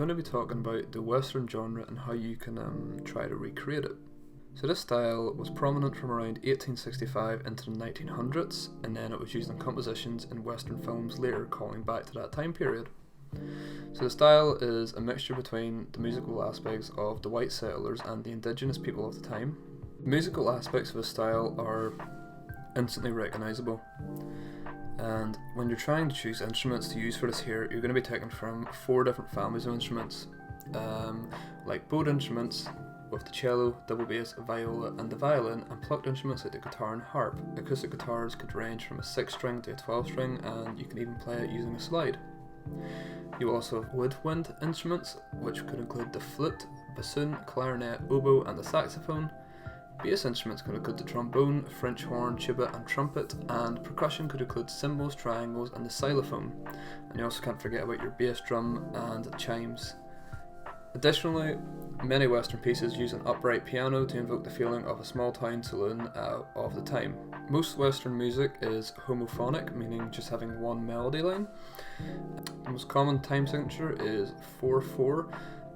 I'm going to be talking about the Western genre and how you can try to recreate it. So this style was prominent from around 1865 into the 1900s, and then it was used in compositions in Western films later, calling back to that time period. So the style is a mixture between the musical aspects of the white settlers and the indigenous people of the time. The musical aspects of the style are instantly recognisable. And when you're trying to choose instruments to use for this here, you're going to be taking from 4 different families of instruments, like bowed instruments with the cello, double bass, viola and the violin, and plucked instruments like the guitar and harp. Acoustic guitars could range from a 6-string to a 12-string, and you can even play it using a slide. You will also have woodwind instruments, which could include the flute, bassoon, clarinet, oboe and the saxophone. Bass instruments could include the trombone, French horn, tuba and trumpet, and percussion could include cymbals, triangles and the xylophone. And you also can't forget about your bass drum and chimes. Additionally, many Western pieces use an upright piano to invoke the feeling of a small town saloon of the time. Most Western music is homophonic, meaning just having one melody line. The most common time signature is 4/4,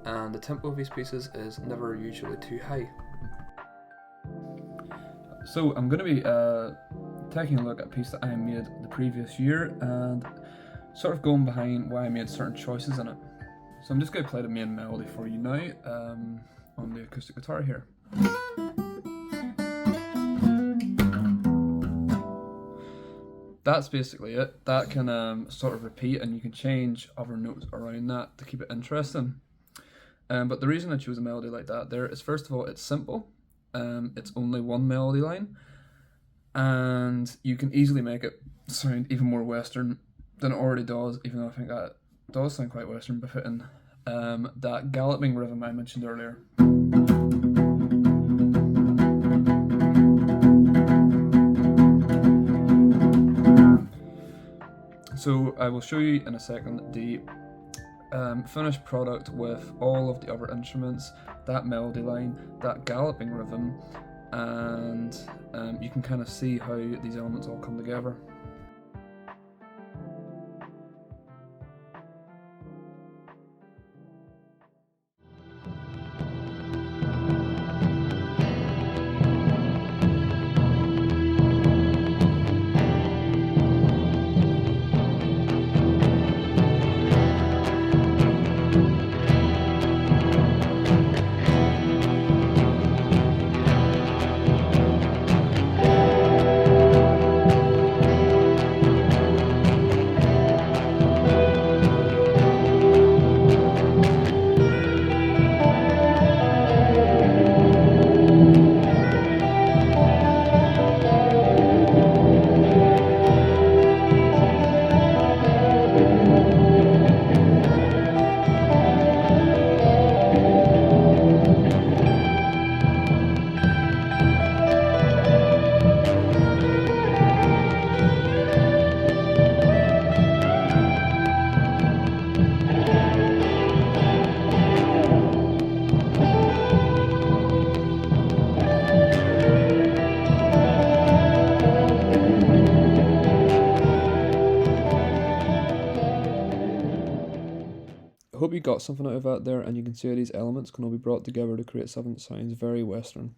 and the tempo of these pieces is never usually too high. So I'm going to be taking a look at a piece that I made the previous year and sort of going behind why I made certain choices in it. So I'm just going to play the main melody for you now on the acoustic guitar here. That's basically it. That can sort of repeat, and you can change other notes around that to keep it interesting. But the reason I chose a melody like that there is, first of all, it's simple. It's only one melody line, and you can easily make it sound even more Western than it already does, even though I think that does sound quite Western by fitting that galloping rhythm I mentioned earlier. So I will show you in a second the finished product with all of the other instruments, that melody line, that galloping rhythm, and you can kind of see how these elements all come together. I hope you got something out of that there, and you can see how these elements can all be brought together to create something that sounds very Western.